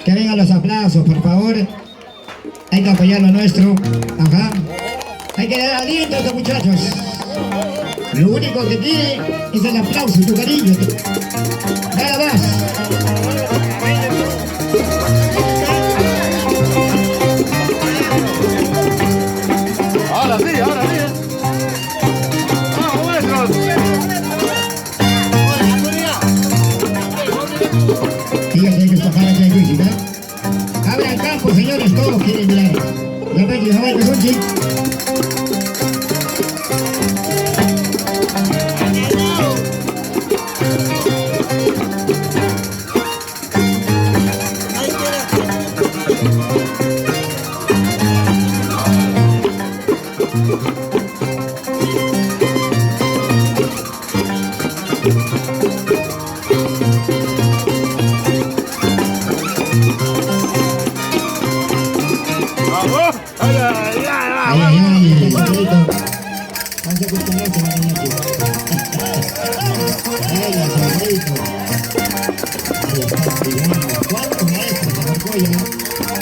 Que vengan los aplausos, por favor. Hay que apoyar lo nuestro. Ajá. Hay que dar aliento a estos muchachos. Lo único que tiene es el aplauso y tu cariño. Nada más. Ahora sí, ahora sí. ¡Vamos, maestros! Fíjate que esta para que hay física. Abre el campo, señores, todos quieren mirar. La pérdida va a Sonchi. ¡Vamos! ¡Ay, ay, ay! Ay, ay, ay, el saludo. ¿Cuánto cuesta eso, niño? Ay, el saludo. Ahí está, cuidado. ¿Cuántos maestros se marcó ya?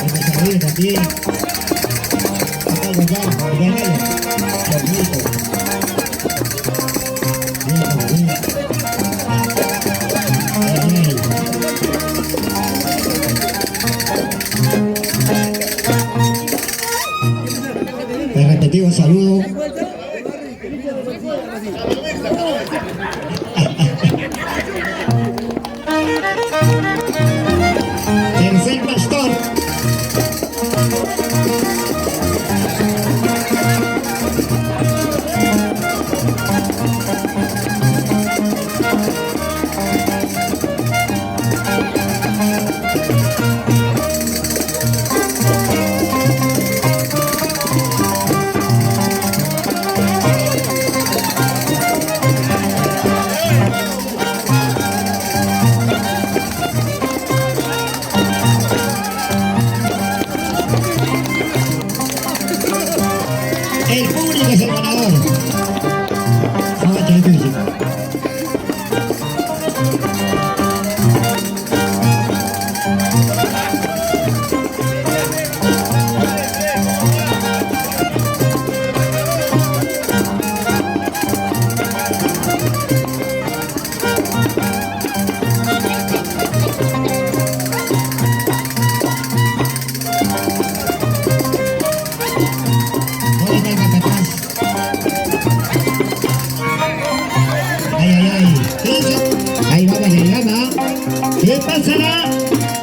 El saludo también. Acá, acá, gánalo. Saludo. Bien, bien. El repetido saludo. Tercer pastor. El público es el ganador. Vamos a tener que ¿dónde está el capataz? Ay, ay, ay. ¿Qué dice? Ahí va la gama. ¿Qué pasará?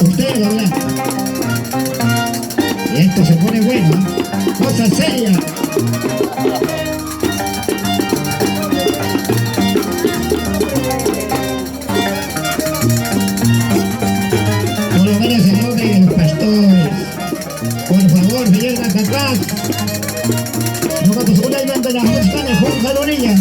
Ustedes lo verán. Y esto se pone bueno. Cosa seria. Por lo menos el nombre de los pastores. Por favor, señor capataz. No vamos a una y de la música de Juan Jalonilla.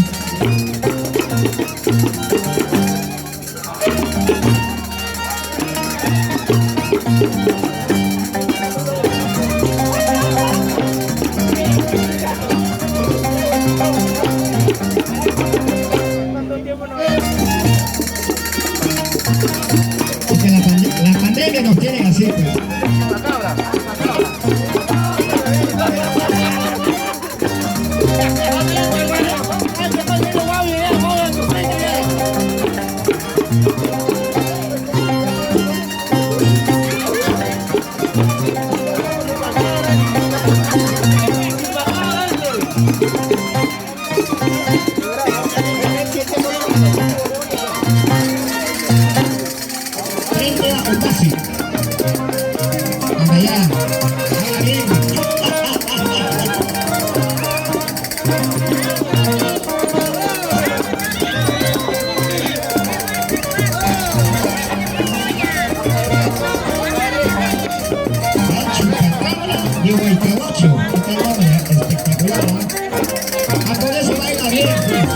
Es que la pandemia nos tiene así, pues. Frente a Ocasi. Vamos allá. Ahora bien. Digo, el caballo, esta novia espectacular, ¿no? Ah, por eso baila bien, pues.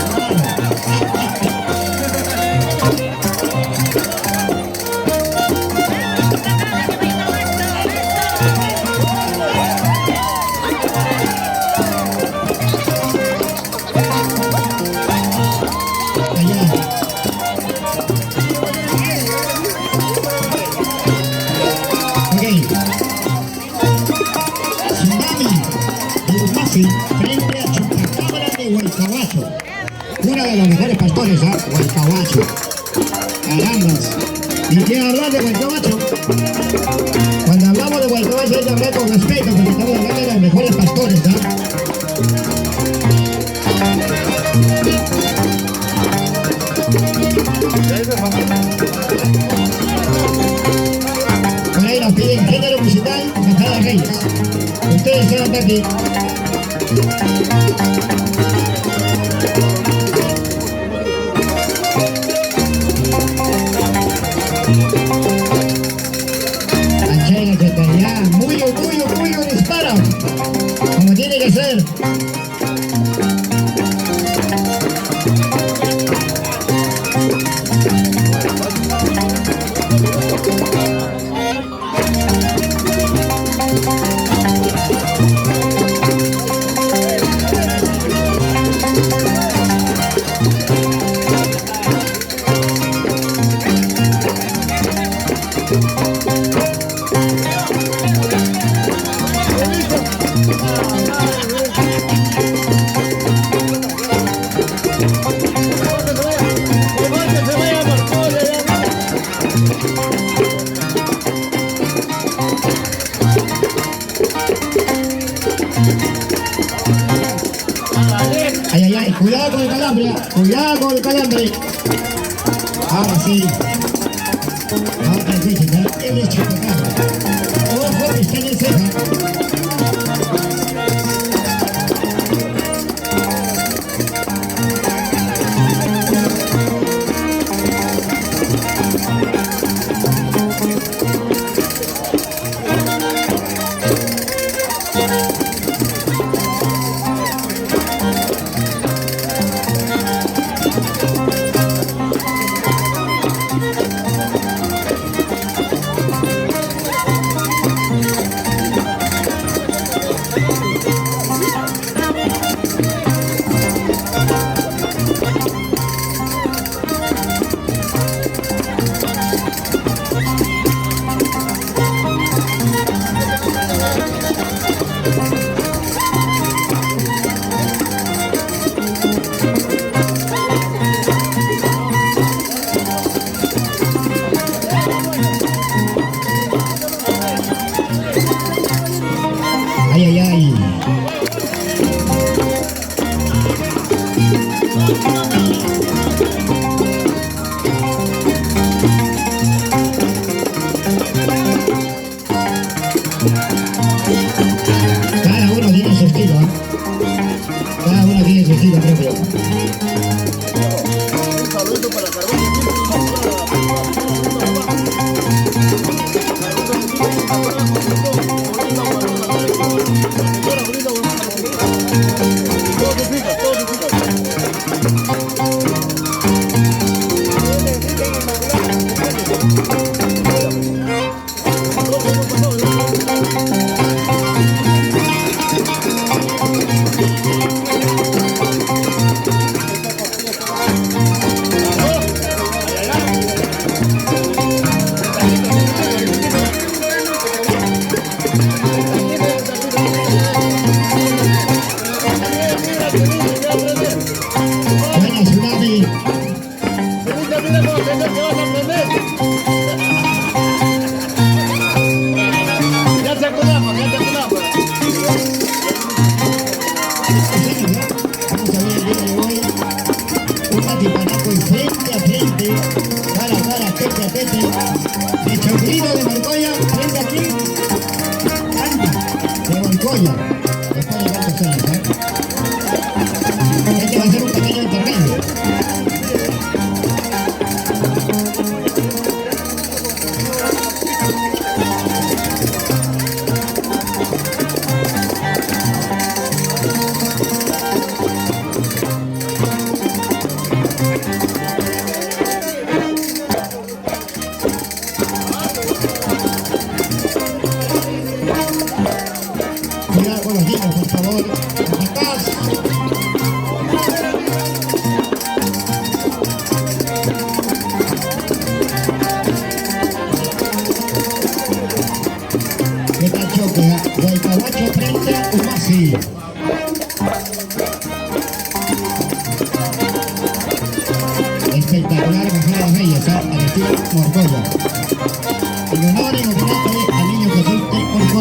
Allá. de los mejores pastores, ¿ah? Huaycahuacho. Carambas. ¿Y qué hablar de Huaycahuacho? Cuando hablamos de Huaycahuacho hay que hablar con respeto, porque estamos hablando de los mejores pastores, ¿ah? Por ahí nos piden género musical, Cantada Reyes. Ustedes saben aquí. Anchera que está allá, muy, dispara. Como tiene que ser. Ay, cuidado con el calambre, cuidado con el calambre. Ahora sí. Ahora sí, él es chupacabra. Ojo, está en el ceja. Ay. Cada uno tiene su estilo, ¿eh? Cada uno tiene su estilo propio. Un saludito para Carbón. Buena tsunami. Mira cómo te vas a aprender. Ya te acordamos. Vamos a ver el día de hoy. Un patipanaco y frente a frente, cara a cara, tete a tete, de Chorrino de Marcoya, frente aquí, Anda, de Marcoya. Después de cuántos años, ¿eh? Este va a ser un pequeño intermedio. Cuidado con los niños, por favor. Atrás. ¿Qué tal choque? Huaycahuacho frente a Humasi.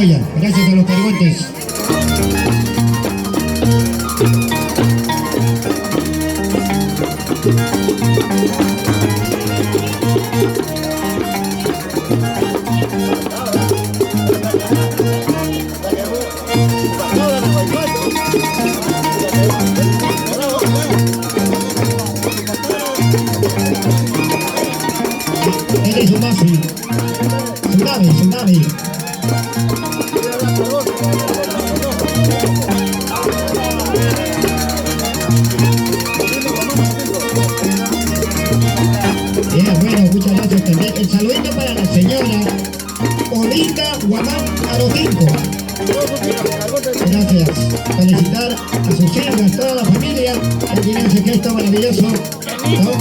Orgoya. Gracias a los pergontes. Eres un mafi. Tsunami, tsunami. Bien, bueno, muchas gracias también. El saludito para la señora Olinda Guamán Arotinco. Gracias. Felicitar a sus hijas, a toda la familia, que tienen ese gesto maravilloso. ¿No?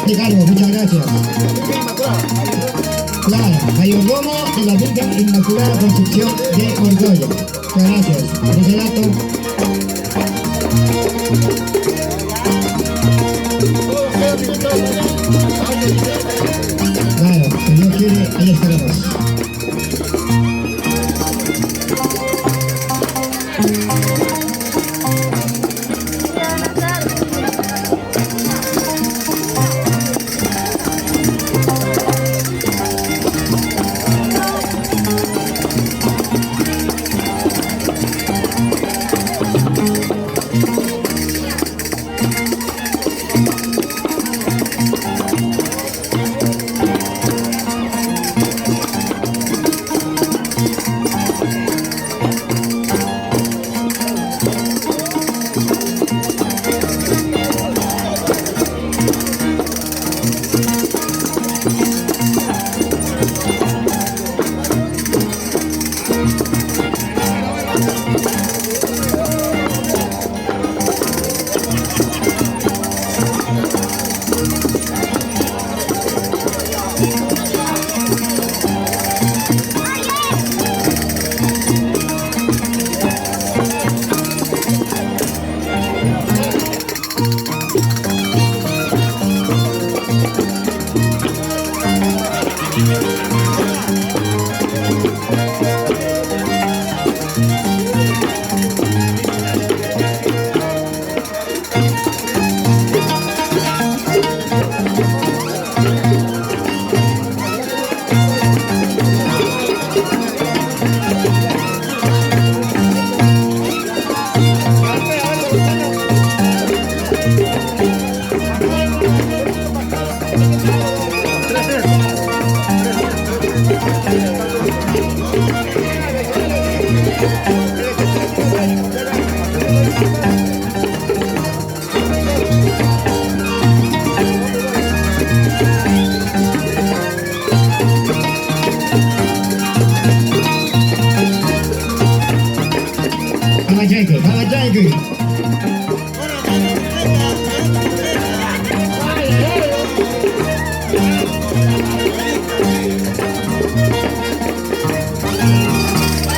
Ricardo, muchas gracias. Claro, mayordomo de la Virgen Inmaculada Concepción de Orgoya. Muchas gracias por ese dato. Claro, si Dios quiere, ahí estaremos.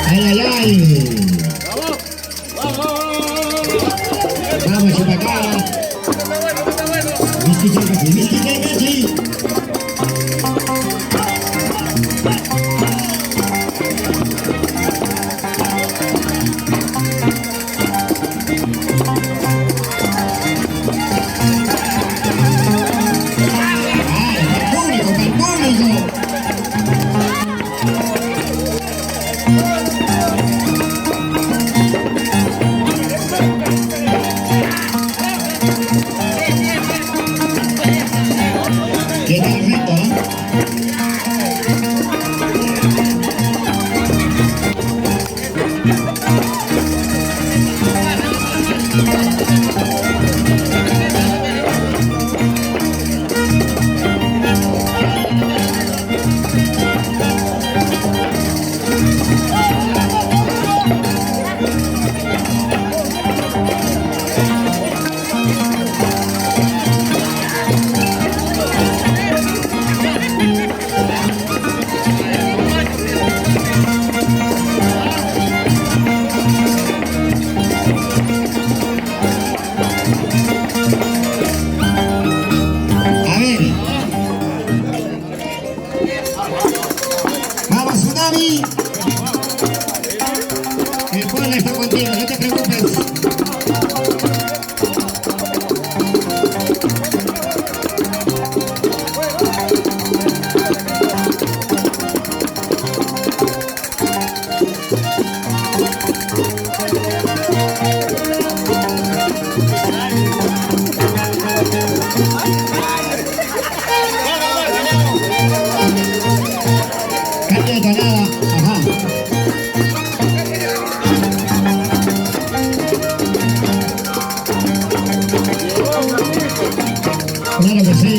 Ay, ay, ay. Vamos, chupacabra. Whisky, ¿qué tal reto, A ver. Vamos, Tsunami. El pueblo está contigo, no te preocupes. Cambio de tonada, ajá. Claro que sí.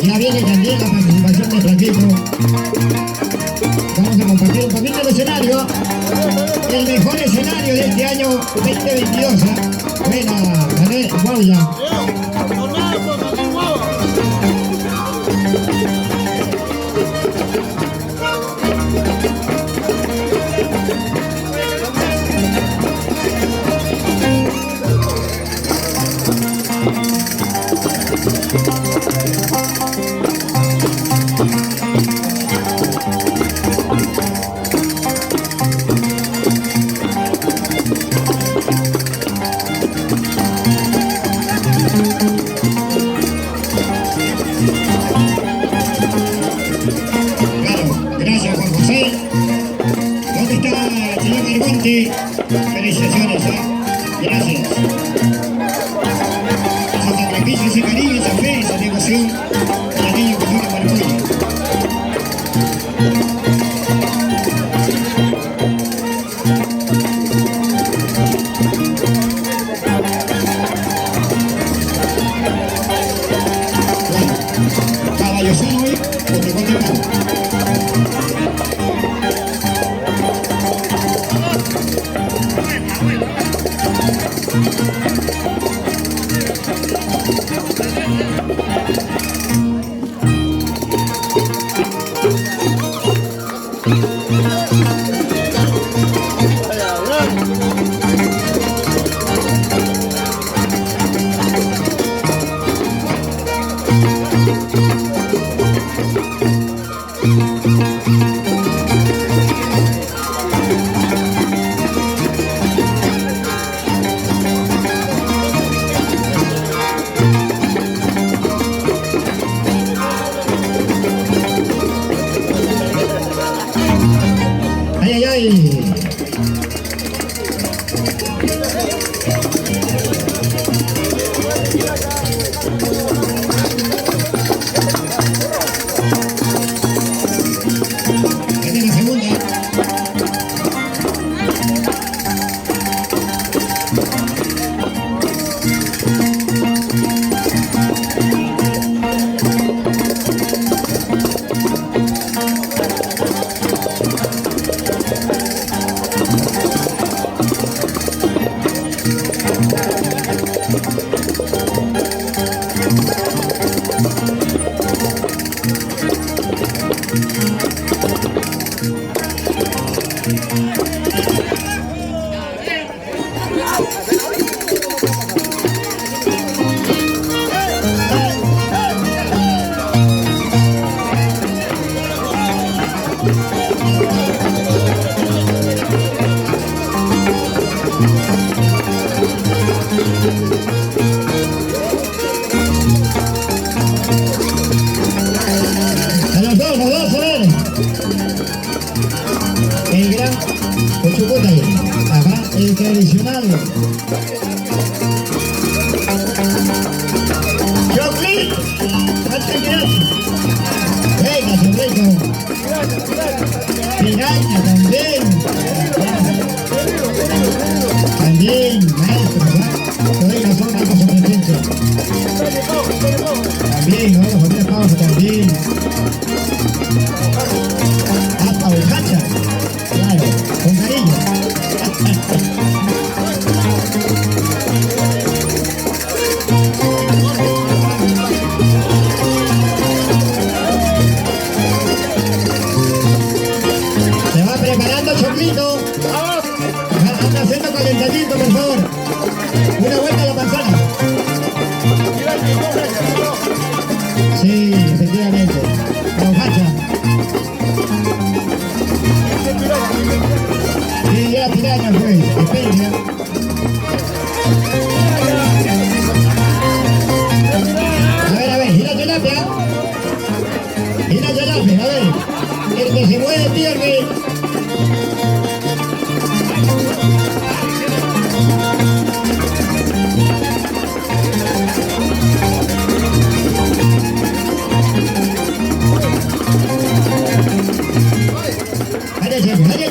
Ya viene también la participación de Franquito. Vamos a compartir un poquito el escenario. El mejor escenario de este año 2022. Buena, gané, Guauya. Claro, gracias Juan José. ¿Dónde está el señor Margonti? Felicitaciones, gracias. Ese sacrificio, ese cariño, esa fe, esa devoción de la niña Cultura Margonti. Caballo sano hoy, porque contestamos. Ay, ay, ay. Esta es la segunda. A los dos, a ver. El gran Cochucutay. Ajá, el tradicional. Choclit. Hasta gracias. Venga, Choclito. Piraña también. También, maestro, ¿verdad? Todavía son algo sorprendentes. También, vamos a poner pausa también. Hasta bocacha. Claro, con cariño. Se va a preparar ganas, pues, depende. A ver, gira tilapia. Gira tilapia, a ver. El que se mueve pierde. Vaya,